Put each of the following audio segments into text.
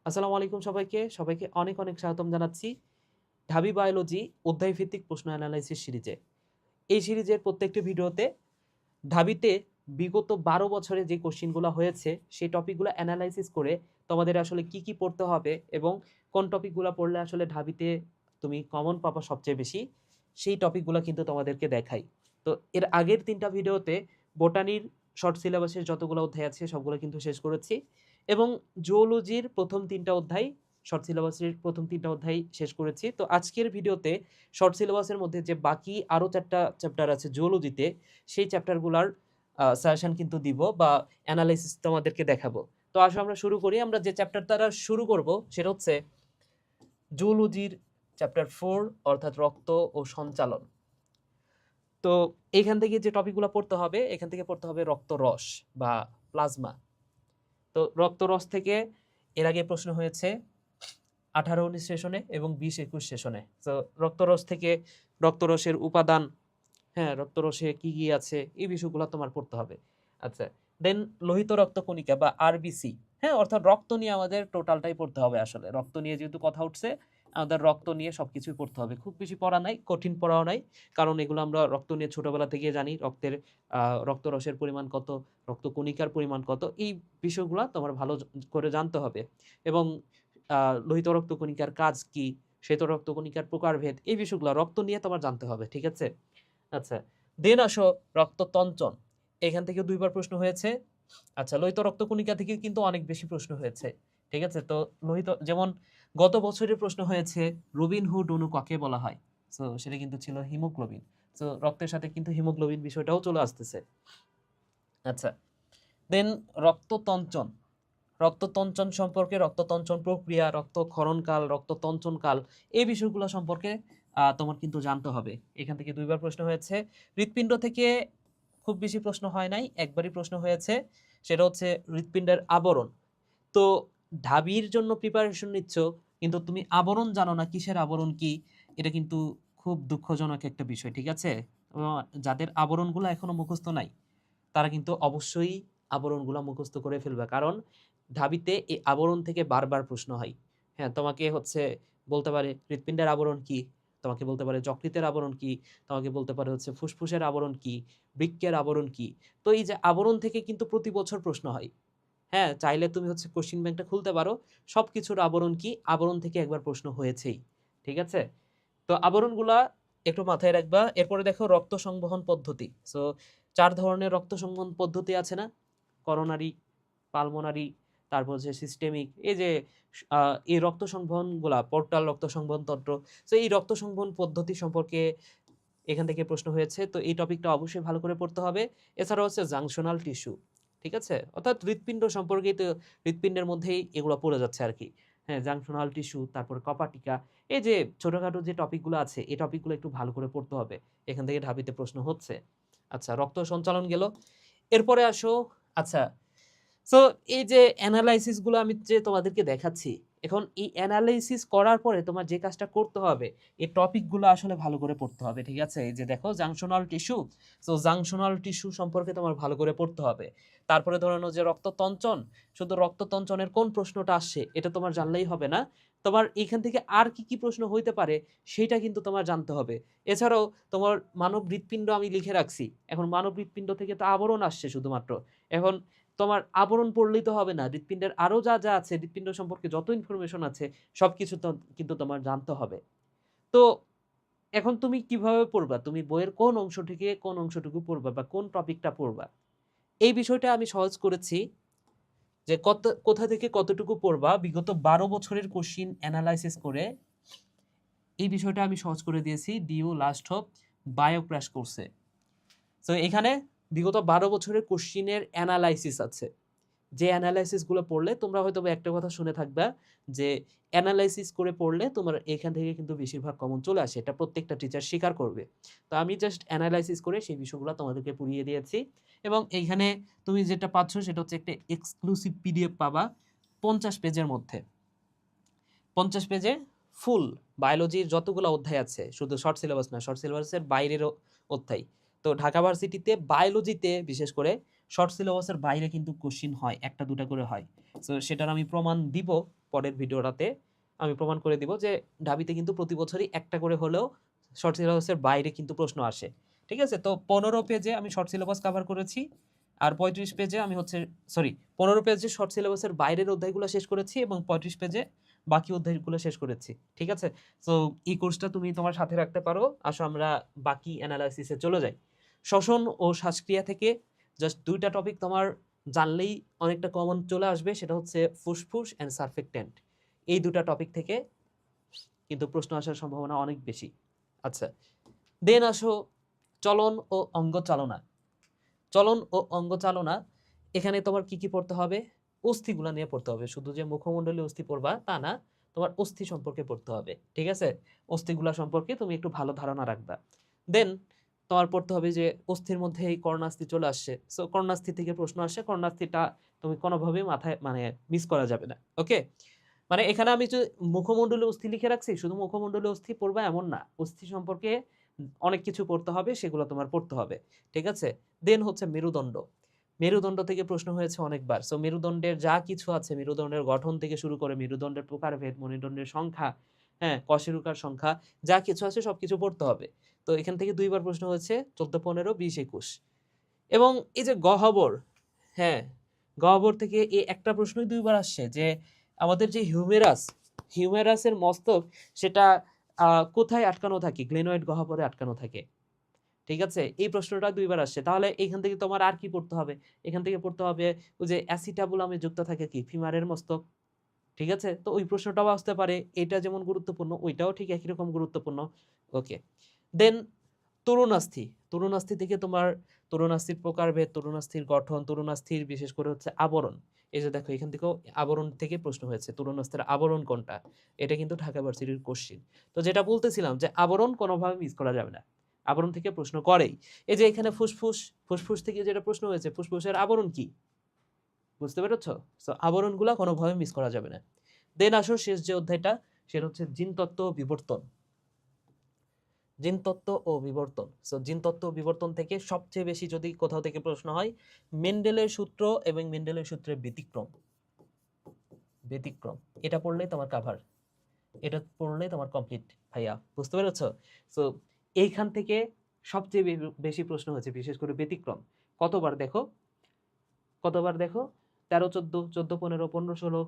আসসালামু আলাইকুম সবাইকে অনেক স্বাগতম জানাচ্ছি ঢাবি বায়োলজি অধ্যায় ভিত্তিক প্রশ্ন অ্যানালাইসিস সিরিজে। এই সিরিজের প্রত্যেকটি ভিডিওতে ঢাবিতে বিগত ১২ বছরে যে কোশ্চেনগুলো হয়েছে সেই টপিকগুলো অ্যানালাইসিস করে তোমাদের আসলে কি পড়তে হবে এবং কোন টপিকগুলো পড়লে আসলে ঢাবিতে তুমি কমন পাবা সবচেয়ে বেশি, সেই টপিকগুলো কিন্তু তোমাদেরকে দেখাই। তো এর আগের ৩ টা ভিডিওতে বোটানির শর্ট সিলেবাসের যতগুলো অধ্যায় আছে সবগুলো কিন্তু শেষ করেছি এবং জুওলজির প্রথম ৩ টা অধ্যায় শর্ট সিলেবাসের প্রথম ৩ টা অধ্যায় শেষ করেছি। তো আজকের ভিডিওতে শর্ট সিলেবাসের মধ্যে যে বাকি আরও ৪ টা চ্যাপ্টার আছে জুওলজিতে, সেই চ্যাপ্টারগুলার সাজেশন কিন্তু দিব বা অ্যানালাইসিস তোমাদেরকে দেখাবো। তো আসো আমরা শুরু করি। আমরা যে চ্যাপ্টার দ্বারা শুরু করব সেটা হচ্ছে জুওলজির চ্যাপ্টার 4 অর্থাৎ রক্ত ও সঞ্চালন। তো এইখান থেকে যে টপিকগুলো পড়তে হবে, এখান থেকে পড়তে হবে রক্তরস বা প্লাজমা। তো রক্তরস থেকে এর আগে প্রশ্ন হয়েছে 18-19 সেশনে এবং 20-21 সেশনে। তো রক্তরস থেকে রক্তরসের উপাদান, হ্যাঁ, রক্তরসে কি আছে এই বিষয়গুলো তোমার পড়তে হবে। আচ্ছা, দেন লোহিত রক্তকণিকা বা আরবিসি, হ্যাঁ, অর্থাৎ রক্ত নিয়ে আমাদের টোটালটাই পড়তে হবে। আসলে রক্ত নিয়ে যেহেতু কথা উঠছে, আমাদের রক্ত নিয়ে সবকিছুই পড়তে হবে। খুব বেশি পড়া নাই, কঠিন পড়াও নাই, কারণ এগুলো আমরা রক্ত নিয়ে ছোটবেলা থেকে জানি। রক্তরসের পরিমাণ কত, রক্তকণিকার পরিমাণ কত, এই বিষয়গুলো তোমার ভালো করে জানতে হবে। এবং লোহিত রক্তকণিকার কাজ কি, শ্বেত রক্তকণিকার প্রকারভেদ, এই বিষয়গুলো রক্ত নিয়ে তোমার জানতে হবে, ঠিক আছে? আচ্ছা, দেন আসো রক্ততঞ্চন। এখান থেকে ২ বার প্রশ্ন হয়েছে। আচ্ছা, লোহিত রক্তকণিকা থেকে কিন্তু অনেক বেশি প্রশ্ন হয়েছে। ঠিক আছে? তো লোহিত, যেমন গত বছরের প্রশ্ন হয়েছে রবিন হুড অণু কাকে বলা হয়? সো সেটা কিন্তু ছিল হিমোগ্লোবিন। সো রক্তের সাথে কিন্তু হিমোগ্লোবিন বিষয়টাও চলে আসতেছে। আচ্ছা, দেন রক্ততঞ্চন। রক্ততঞ্চন সম্পর্কে, রক্ততঞ্চন প্রক্রিয়া, রক্তক্ষরণকাল, রক্ততঞ্চনকাল, এই বিষয়গুলো সম্পর্কে তোমার কিন্তু জানতে হবে। এখান থেকে ২ বার প্রশ্ন হয়েছে। হৃৎপিণ্ড থেকে খুব বেশি প্রশ্ন হয় নাই, একবারই প্রশ্ন হয়েছে। সেটা হচ্ছে হৃৎপিণ্ডের আবরণ। তো ঢাবির জন্য প্রিপারেশন নিচ্ছ, কিন্তু তুমি আবরণ জানো না, কিসের আবরণ কি? এটা কিন্তু খুব দুঃখজনক একটা বিষয়, ঠিক আছে? যাদের আবরণগুলো এখনো মুখস্থ নাই, তারা কিন্তু অবশ্যই আবরণগুলো মুখস্থ করে ফেলবে। কারণ ঢাবিতে এই আবরণ থেকে বারবার প্রশ্ন হয়। হ্যাঁ, তোমাকে হচ্ছে বলতে পারে হৃৎপিণ্ডের আবরণ কি? তোমাকে বলতে পারে যকৃতের আবরণ কি? তোমাকে বলতে পারে হচ্ছে ফুসফুসের আবরণ কি? বৃক্কের আবরণ কি? তো এই যে আবরণ থেকে কিন্তু প্রতি বছর প্রশ্ন হয়। হ্যাঁ, চাইলে তুমি হচ্ছে কোশ্চেন ব্যাংকটা খুলতে পারো। সবকিছুর আবরণ কি? আবরণ থেকে একবার প্রশ্ন হয়েছেই। ঠিক আছে? তো আবরণগুলা একটু মাথায় রাখবা। এরপরে দেখো রক্ত সংবহন পদ্ধতি। সো ৪ ধরনের রক্ত সংবহন পদ্ধতি আছে না? করোনারি, পালমোনারি, তারপর হচ্ছে সিস্টেমিক। এই যে আ এই রক্ত সংবহনগুলা, পোর্টাল রক্ত সংবহন তন্ত্র। সো এই রক্ত সংবহন পদ্ধতি সম্পর্কে এখান থেকে প্রশ্ন হয়েছে। তো এই টপিকটা অবশ্যই ভালো করে পড়তে হবে। এছাড়াও হচ্ছে জাংশনাল টিস্যু। ঠিক আছে? অর্থাৎ হৃৎপিণ্ড সম্পর্কিত, হৃৎপিণ্ডের মধ্যেই এগুলা পড়ে যাচ্ছে আরকি। হ্যাঁ, জাংশনাল টিস্যু, তারপর কপাটিকা। এই যে ছোটখাটো যে টপিকগুলো আছে, এই টপিকগুলো একটু ভালো করে পড়তে হবে। এখান থেকে ঢাবিতে প্রশ্ন হচ্ছে। আচ্ছা, রক্ত সঞ্চালন গেল। এরপরে আসো, আচ্ছা, সো এই যে এনালাইসিস গুলো আমি যে তোমাদেরকে দেখাচ্ছি, এখন এই এনালাইসিস করার পরে তোমার যে কাজটা করতে হবে, এই টপিক গুলো আসলে ভালো করে পড়তে হবে, ঠিক আছে? এই যে দেখো junctional tissue, so junctional tissue সম্পর্কে তোমার ভালো করে পড়তে হবে। তারপরে ধরে নাও যে রক্ততঞ্চন, শুধু রক্ততঞ্চনের কোন প্রশ্নটা আসছে এটা তোমার জানলেই হবে না, তোমার এখান থেকে আর কি প্রশ্ন হইতে পারে সেটা কিন্তু তোমার জানতে হবে। এছাড়াও তোমার মানব হৃৎপিণ্ড আমি লিখে রাখছি। এখন মানব হৃৎপিণ্ড থেকে তো আবরণ আসছে শুধুমাত্র। এখন তোমার আবরণ পড়লেই তো হবে না। হৃৎপিণ্ডের আরো যা আছে, হৃৎপিণ্ড সম্পর্কে যত ইনফরমেশন আছে সবকিছু তো কিন্তু তোমার জানতে হবে। তো এখন তুমি কিভাবে পড়বা? তুমি বইয়ের কোন অংশ থেকে কোন অংশটুকু পড়বা বা কোন টপিকটা পড়বা? এই বিষয়টা আমি সহজ করেছি যে কোথা থেকে কতটুকু পড়বা বিগত ১২ বছরের কোশ্চিন এনালাইসিস করে এই বিষয়টা আমি সহজ করে দিয়েছি due last hope bio crash কোর্সে। সো এখানে বিগত ১২ বছরের কোশ্চিনের এনালাইসিস আছে। যে এনালাইসিস গুলো পড়লে তোমরা হয়তোবা একটা কথা শুনে থাকবা যে এনালাইসিস করে পড়লে তোমার এখান থেকে কিন্তু বেশিরভাগ কমন চলে আসে। এটা প্রত্যেকটা টিচার স্বীকার করবে। তো আমি জাস্ট এনালাইসিস করে সেই বিষয়গুলো তোমাদেরকে পুড়িয়ে দিয়েছি এবং এইখানে তুমি যেটা পাচ্ছ সেটা হচ্ছে একটা এক্সক্লুসিভ পিডিএফ পাবা ৫০ পেজের মধ্যে। ৫০ পেজে ফুল বায়োলজির যতগুলো অধ্যায় আছে, শুধু শর্ট সিলেবাস না, শর্ট সিলেবাসের বাইরেরও অধ্যায়। তো ঢাকা ভার্সিটিতে বায়োলজিতে বিশেষ করে শর্ট সিলেবাসের বাইরে কিন্তু কোশ্চিন হয়, একটা দুটা করে হয়। সো সেটার আমি প্রমাণ দিব পরের ভিডিওটাতে। আমি প্রমাণ করে দিব যে ঢাবিতে কিন্তু প্রতি বছরই একটা করে হলেও শর্ট সিলেবাসের বাইরে কিন্তু প্রশ্ন আসে। ঠিক আছে? তো 15 পেজে আমি শর্ট সিলেবাস কভার করেছি, আর 35 পেজে আমি হচ্ছে 15 পেজে শর্ট সিলেবাসের বাইরের অধ্যায়গুলো শেষ করেছি এবং 35 পেজে বাকি অধ্যায়গুলো শেষ করেছি। ঠিক আছে? সো এই কোর্সটা তুমি তোমার সাথে রাখতে পারো। আসো আমরা বাকি অ্যানালাইসিসে চলে যাই। শ্বসন ও শ্বাসক্রিয়া থেকে জাস্ট 2টা টপিক তোমার জানলেই অনেকটা কমন চলে আসবে, সেটা হচ্ছে ফুসফুস অ্যান্ড সারফেক্টেন্ট। এই 2টা টপিক থেকে কিন্তু প্রশ্ন আসার সম্ভাবনা অনেক বেশি। আচ্ছা, দেন আসো চলন ও অঙ্গ চালনা। চলন ও অঙ্গ চালনা, এখানে তোমার কি কি পড়তে হবে? অস্থিগুলা নিয়ে পড়তে হবে। শুধু যে মুখমণ্ডলীয় অস্থি পড়বা তা না, তোমার অস্থি সম্পর্কে পড়তে হবে। ঠিক আছে? অস্থিগুলা সম্পর্কে তুমি একটু ভালো ধারণা রাখবা। দেন তোমার পড়তে হবে যে অস্থির মধ্যে এই কর্ণাস্থি চলে আসছে। সো কর্ণাস্থি থেকে প্রশ্ন আসে, কর্ণাস্থিটা তুমি কোনোভাবেই মাথায় মানে মিস করা যাবে না। ওকে? মানে এখানে আমি যে মুখমণ্ডলীয় অস্থি লিখে রাখছি, শুধু মুখমণ্ডলীয় অস্থি পড়বা এমন না। অস্থি সম্পর্কে অনেক কিছু পড়তে হবে, সেগুলো তোমার পড়তে হবে। ঠিক আছে? দেন হচ্ছে মেরুদণ্ড। মেরুদণ্ড থেকে প্রশ্ন হয়েছে অনেকবার। সো মেরুদণ্ডের যা কিছু আছে, মেরুদণ্ডের গঠন থেকে শুরু করে মেরুদণ্ডের প্রকারভেদ, মেরুদণ্ডের সংখ্যা, হ্যাঁ, কশেরুকার সংখ্যা, যা কিছু আছে সবকিছু পড়তে হবে। তো এখান থেকে 2বার প্রশ্ন হয়েছে, 14, 15, 20, 21। এবং এই যে গহ্বর, হ্যাঁ, গহ্বর থেকে এই একটা প্রশ্নই 2বার আসছে যে আমাদের যে হিউমেরাসের মস্তক, সেটা কোথায় আটকানো থাকে? গ্লেনয়েড গহ্বরে আটকানো থাকে। ঠিক আছে? এই প্রশ্নটা 2বার আসছে। তাহলে এখান থেকে তোমার আর কি পড়তে হবে? এখান থেকে পড়তে হবে ওই যে অ্যাসিটাবুলামে যুক্ত থাকে কি? ফিমারের মস্তক। ঠিক আছে? তো ওই প্রশ্নটাও আসতে পারে। এটা যেমন গুরুত্বপূর্ণ, ওইটাও ঠিক একই রকম গুরুত্বপূর্ণ। ওকে। দেন তরুণাস্থি। তরুণাস্থি থেকে তোমার তরুণাস্থির প্রকারভেদ, তরুণাস্থির গঠন, তরুণাস্থির বিশেষ করে হচ্ছে আবরণ। এই যে দেখো এখান থেকেও আবরণ থেকে প্রশ্ন হয়েছে। তরুণাস্থির আবরণ কোনটা? এটা কিন্তু ঢাকা ভার্সিটির কোশ্চেন। তো যেটা বলতেছিলাম যে আবরণ কোনোভাবে মিস করা যাবে না। আবরণ থেকে প্রশ্ন করেই। এই যে এখানে ফুসফুস, ফুসফুস থেকে যেটা প্রশ্ন হয়েছে, ফুসফুসের আবরণ কি? বুঝতে পেরেছো? সো আবরণগুলা কোনোভাবে মিস করা যাবে না। দেন আসো শেষ যে অধ্যায়টা, সেটা হচ্ছে জিনতত্ত্ব ও বিবর্তন। জিনতত্ত্ব ও বিবর্তন। সো জিনতত্ত্ব ও বিবর্তন থেকে সবচেয়ে বেশি যদি কোথাও থেকে প্রশ্ন হয়, মেন্ডেলের সূত্র এবং মেন্ডেলের সূত্রের ব্যতিক্রম। ব্যতিক্রম এটা পড়লেই তোমার কাভার, এটা পড়লেই তোমার কমপ্লিট ভাইয়া। বুঝতে পেরেছো? সো এইখান থেকে সবচেয়ে বেশি প্রশ্ন হয়েছে, বিশেষ করে ব্যতিক্রম। কতবার দেখো, কতবার দেখো? 13, 14, 14, 15, 15, 16,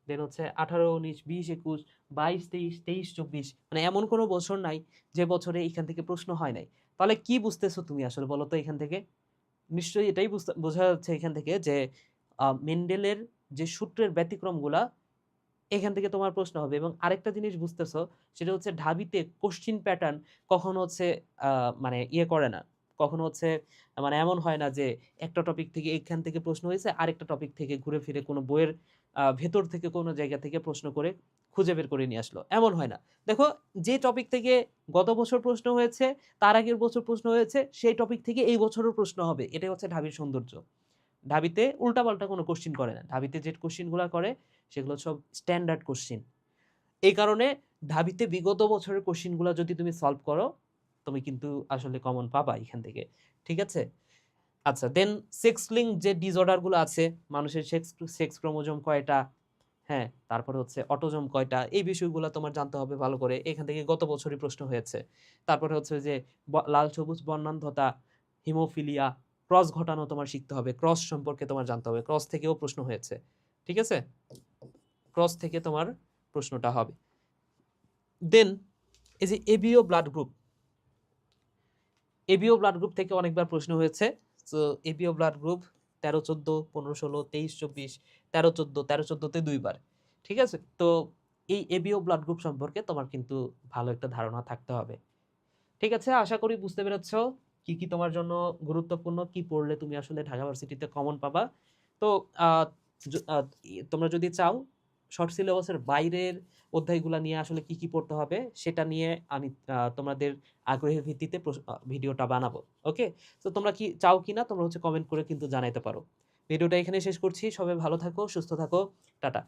দেন হচ্ছে 18, 19, 20, 21, 22, 23, 23, 24। মানে এমন কোনো বছর নাই যে বছরে এখান থেকে প্রশ্ন হয় নাই। তাহলে কি বুঝতেছো তুমি আসলে বলো তো এখান থেকে? নিশ্চয়ই এটাই বোঝা যাচ্ছে এখান থেকে যে মেন্ডেলের যে সূত্রের ব্যতিক্রমগুলা, এখান থেকে তোমার প্রশ্ন হবে। এবং আরেকটা জিনিস বুঝতেছো, সেটা হচ্ছে ঢাবিতে কোশ্চিন প্যাটার্ন কখনো হচ্ছে মানে ইয়ে করে না, কখনো হচ্ছে মানে এমন হয় না যে একটা টপিক থেকে এখান থেকে প্রশ্ন হয়েছে, আরেকটা টপিক থেকে ঘুরে ফিরে কোনো বইয়ের ভেতর থেকে কোনো জায়গা থেকে প্রশ্ন করে খুঁজে বের করে নিয়ে আসলো, এমন হয় না। দেখো, যে টপিক থেকে গত বছর প্রশ্ন হয়েছে, তার আগের বছর প্রশ্ন হয়েছে, সেই টপিক থেকে এই বছরও প্রশ্ন হবে। এটাই হচ্ছে ঢাবির সৌন্দর্য। ঢাবিতে উল্টাপাল্টা কোনো কোশ্চিন করে না। ঢাবিতে যে কোশ্চিনগুলো করে সেগুলো সব স্ট্যান্ডার্ড কোশ্চিন। এই কারণে ঢাবিতে বিগত বছরের কোশ্চিনগুলো যদি তুমি সলভ করো, তুমি কিন্তু আসলে কমন পাবা এখান থেকে। ঠিক আছে? আচ্ছা, দেন সেক্স লিঙ্ক যে ডিসঅর্ডারগুলো আছে, মানুষের সেক্স ক্রোমোজোম কয়টা, হ্যাঁ, তারপরে হচ্ছে অটোজোম কয়টা, এই বিষয়গুলো তোমার জানতে হবে ভালো করে। এখান থেকে গত বছরই প্রশ্ন হয়েছে। তারপরে হচ্ছে যে লাল সবুজ বর্ণান্ধতা, হিমোফিলিয়া, ক্রস ঘটানো তোমার শিখতে হবে। ক্রস সম্পর্কে তোমার জানতে হবে। ক্রস থেকেও প্রশ্ন হয়েছে। ঠিক আছে? ক্রস থেকে তোমার প্রশ্নটা হবে। দেন এই যে ABO blood group, ABO blood group থেকে অনেকবার প্রশ্ন হয়েছে। তো এবিও ব্লাড গ্রুপ 13, 14, 15, 16, 23, 24, 13, 14, 13, 14তে 2বার। ঠিক আছে? তো এই এবিও ব্লাড গ্রুপ সম্পর্কে তোমার কিন্তু ভালো একটা ধারণা থাকতে হবে। ঠিক আছে? আশা করি বুঝতে পেরেছো কি কি তোমার জন্য গুরুত্বপূর্ণ, কি পড়লে তুমি আসলে ঢাকা ভার্সিটিতে কমন পাবা। তো আহ, তোমরা যদি চাও শর্ট সিলেবাসের বাইরের অধ্যায়গুলো নিয়ে আসলে কি কি পড়তে হবে, সেটা নিয়ে আমি তোমাদের আগ্রহের ভিত্তিতে ভিডিওটা বানাবো। ওকে? তো তোমরা কি চাও কিনা তোমরা হচ্ছে কমেন্ট করে কিন্তু জানাইতে পারো। ভিডিওটা এখানে শেষ করছি। সবাই ভালো থাকো, সুস্থ থাকো। টাটা।